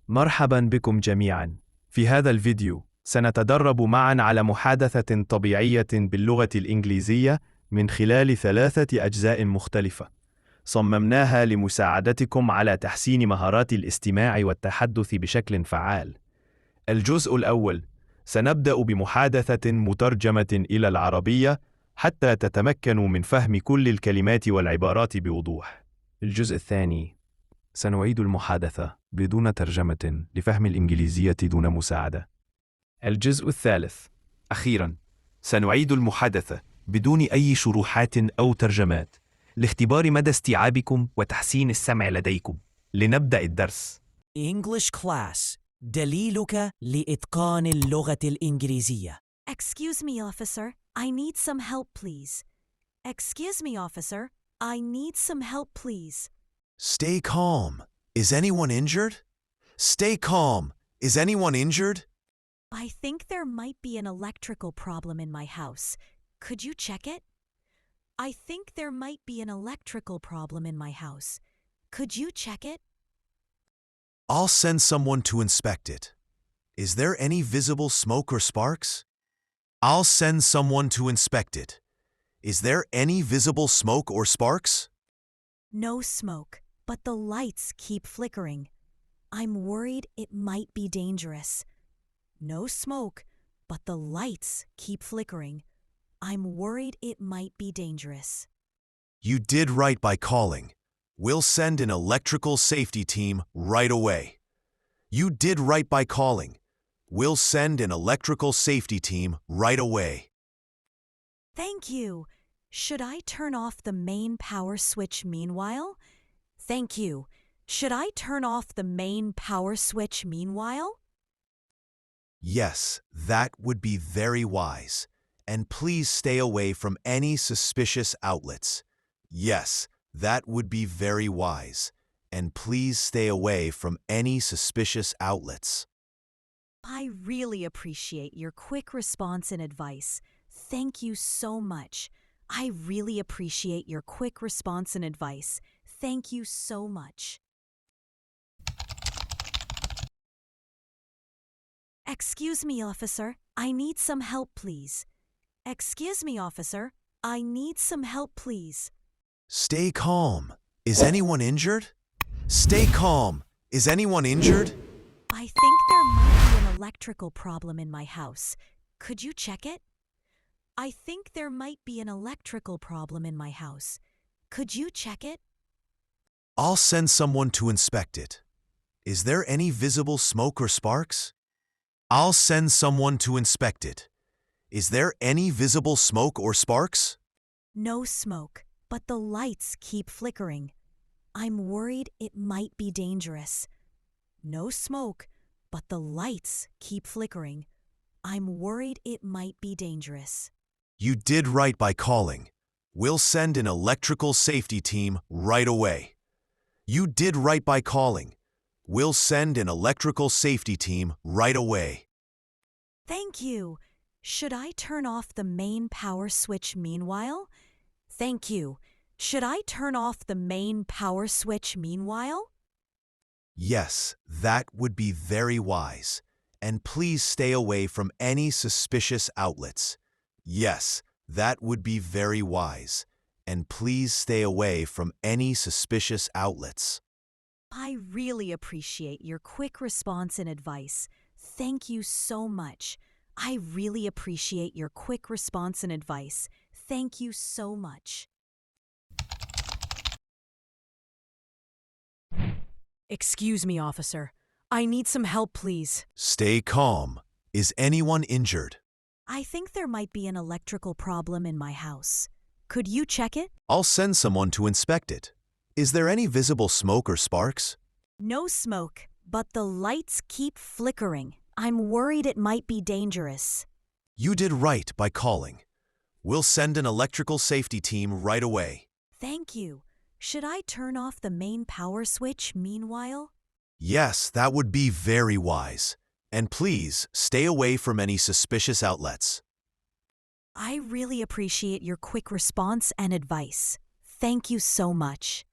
مرحبا بكم جميعا. في هذا الفيديو سنتدرب معا على محادثة طبيعية باللغة الإنجليزية من خلال 3 أجزاء مختلفة صممناها لمساعدتكم على تحسين مهارات الاستماع والتحدث بشكل فعال. الجزء الأول سنبدأ بمحادثة مترجمة إلى العربية حتى تتمكنوا من فهم كل الكلمات والعبارات بوضوح. الجزء الثاني سنعيد المحادثة بدون ترجمة لفهم الإنجليزية دون مساعدة. الجزء الثالث أخيراً سنعيد المحادثة بدون أي شروحات أو ترجمات لاختبار مدى استيعابكم وتحسين السمع لديكم. لنبدأ الدرس. English class. دليلك لإتقان اللغة الإنجليزية. Excuse me, officer. I need some help, please. Excuse me, officer. I need some help, please. Stay calm. Is anyone injured? Stay calm. Is anyone injured? I think there might be an electrical problem in my house. Could you check it? I think there might be an electrical problem in my house. Could you check it? I'll send someone to inspect it. Is there any visible smoke or sparks? I'll send someone to inspect it. Is there any visible smoke or sparks? No smoke, but the lights keep flickering. I'm worried it might be dangerous. No smoke, but the lights keep flickering. I'm worried it might be dangerous. You did right by calling. We'll send an electrical safety team right away. You did right by calling. We'll send an electrical safety team right away. Thank you. Should I turn off the main power switch meanwhile? Thank you. Should I turn off the main power switch meanwhile? Yes, that would be very wise. And please stay away from any suspicious outlets. Yes, that would be very wise. And please stay away from any suspicious outlets. I really appreciate your quick response and advice. Thank you so much. I really appreciate your quick response and advice. Thank you so much. Excuse me, officer. I need some help, please. Excuse me, officer. I need some help, please. Stay calm. Is anyone injured? Stay calm. Is anyone injured? I think there might be an electrical problem in my house. Could you check it? I think there might be an electrical problem in my house. Could you check it? I'll send someone to inspect it. Is there any visible smoke or sparks? I'll send someone to inspect it. Is there any visible smoke or sparks? No smoke, but the lights keep flickering. I'm worried it might be dangerous. No smoke, but the lights keep flickering. I'm worried it might be dangerous. You did right by calling. We'll send an electrical safety team right away. You did right by calling. We'll send an electrical safety team right away. Thank you. Should I turn off the main power switch meanwhile? Thank you. Should I turn off the main power switch meanwhile? Yes, that would be very wise. And please stay away from any suspicious outlets. Yes, that would be very wise. And please stay away from any suspicious outlets. I really appreciate your quick response and advice. Thank you so much. I really appreciate your quick response and advice. Thank you so much. Excuse me, officer. I need some help, please. Stay calm. Is anyone injured? I think there might be an electrical problem in my house. Could you check it? I'll send someone to inspect it. Is there any visible smoke or sparks? No smoke, but the lights keep flickering. I'm worried it might be dangerous. You did right by calling. We'll send an electrical safety team right away. Thank you. Should I turn off the main power switch meanwhile? Yes, that would be very wise. And please stay away from any suspicious outlets. I really appreciate your quick response and advice. Thank you so much.